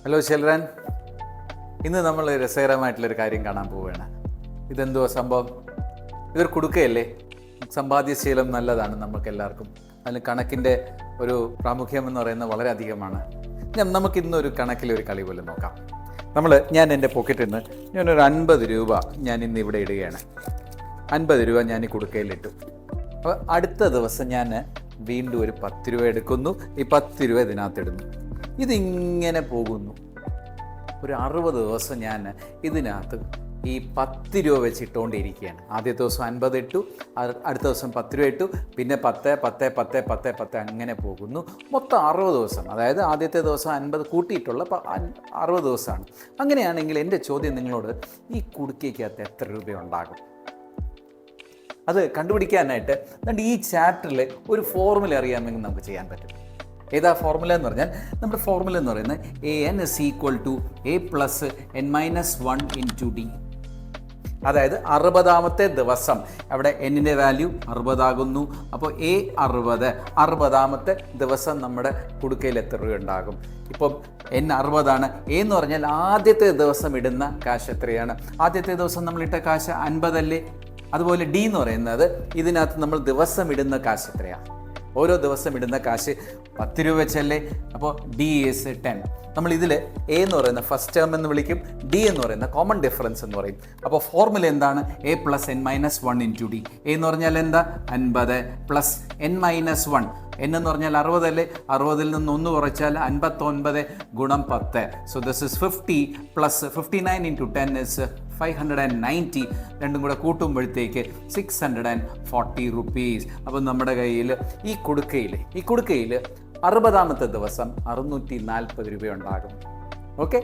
Hello children, ഇന്ന് നമ്മൾ രസകരമായിട്ടുള്ളൊരു കാര്യം കാണാൻ പോവുകയാണ്. ഇതെന്തുവാ സംഭവം? ഇതൊരു കുടുക്കയല്ലേ? സമ്പാദ്യശീലം നല്ലതാണ് നമുക്ക് എല്ലാവർക്കും. അതിന് കണക്കിൻ്റെ ഒരു പ്രാമുഖ്യം എന്ന് പറയുന്നത് വളരെ അധികമാണ്. നമുക്കിന്നൊരു കണക്കിലൊരു കളി പോലെ നോക്കാം. ഞാൻ എൻ്റെ പോക്കറ്റിൽ നിന്ന് ഞാനൊരു 50 രൂപ ഞാൻ ഇന്ന് ഇവിടെ ഇടുകയാണ്. 50 രൂപ ഞാൻ ഈ കുടുക്കയിലിട്ടു. അപ്പോൾ അടുത്ത ദിവസം ഞാൻ വീണ്ടും ഒരു 10 രൂപ എടുക്കുന്നു. ഈ 10 രൂപ ഇതിനകത്തിടുന്നു. ഇതിങ്ങനെ പോകുന്നു. ഒരു 60 ദിവസം ഞാൻ ഇതിനകത്ത് ഈ 10 രൂപ വെച്ച് ഇട്ടുകൊണ്ടിരിക്കുകയാണ്. ആദ്യത്തെ ദിവസം 50 ഇട്ടു, അടുത്ത ദിവസം 10 രൂപ ഇട്ടു, പിന്നെ 10, 10, 10, 10, 10 അങ്ങനെ പോകുന്നു. മൊത്തം 60 ദിവസം. അതായത് ആദ്യത്തെ ദിവസം 50 കൂട്ടിയിട്ടുള്ള 60 ദിവസമാണ്. അങ്ങനെയാണെങ്കിൽ എൻ്റെ ചോദ്യം നിങ്ങളോട്, ഈ കുടുക്കയ്ക്കകത്ത് എത്ര രൂപ ഉണ്ടാകും? അത് കണ്ടുപിടിക്കാനായിട്ട് ഈ ചാപ്റ്ററിൽ ഒരു ഫോർമുല അറിയാമെങ്കിൽ നമുക്ക് ചെയ്യാൻ പറ്റും. ഏതാ ഫോർമുല എന്ന് പറഞ്ഞാൽ, നമ്മുടെ ഫോർമുല എന്ന് പറയുന്നത് AN = A + n-1 × D. അതായത് 60ാമത്തെ ദിവസം അവിടെ എന്നിൻ്റെ വാല്യൂ 60 ആകുന്നു. അപ്പോൾ A 60ാമത്തെ ദിവസം നമ്മുടെ കുടുക്കയിൽ എത്ര രൂപ ഉണ്ടാകും? ഇപ്പം N 60 ആണ്. A എന്ന് പറഞ്ഞാൽ ആദ്യത്തെ ദിവസം ഇടുന്ന കാശ് എത്രയാണ്? ആദ്യത്തെ ദിവസം നമ്മളിട്ട കാശ് 50 അല്ലേ? അതുപോലെ D എന്ന് പറയുന്നത് ഇതിനകത്ത് നമ്മൾ ദിവസം ഇടുന്ന കാശ് എത്രയാണ്? ഓരോ ദിവസം ഇടുന്ന കാശ് 10 രൂപ വെച്ചല്ലേ? അപ്പോൾ D is 10. നമ്മൾ ഇതിൽ A എന്ന് പറയുന്ന ഫസ്റ്റ് ടേം എന്ന് വിളിക്കും, D എന്ന് പറയുന്ന കോമൺ ഡിഫറൻസ് എന്ന് പറയും. അപ്പോൾ ഫോർമുല എന്താണ്? A + n-1 × D. A എന്ന് പറഞ്ഞാൽ എന്താ? 50 + n-1. N എന്ന് പറഞ്ഞാൽ 60 അല്ലേ? 60ൽ നിന്ന് 1 കുറച്ചാൽ 59 × 10. So this is 50 + 59 × 10 is 590. രണ്ടും കൂടെ കൂട്ടുമ്പോഴത്തേക്ക് 640 റുപ്പീസ്. അപ്പോൾ നമ്മുടെ കയ്യിൽ ഈ കുടുക്കയിൽ 60ാമത്തെ ദിവസം 640 രൂപ ഉണ്ടാകും. ഓക്കെ.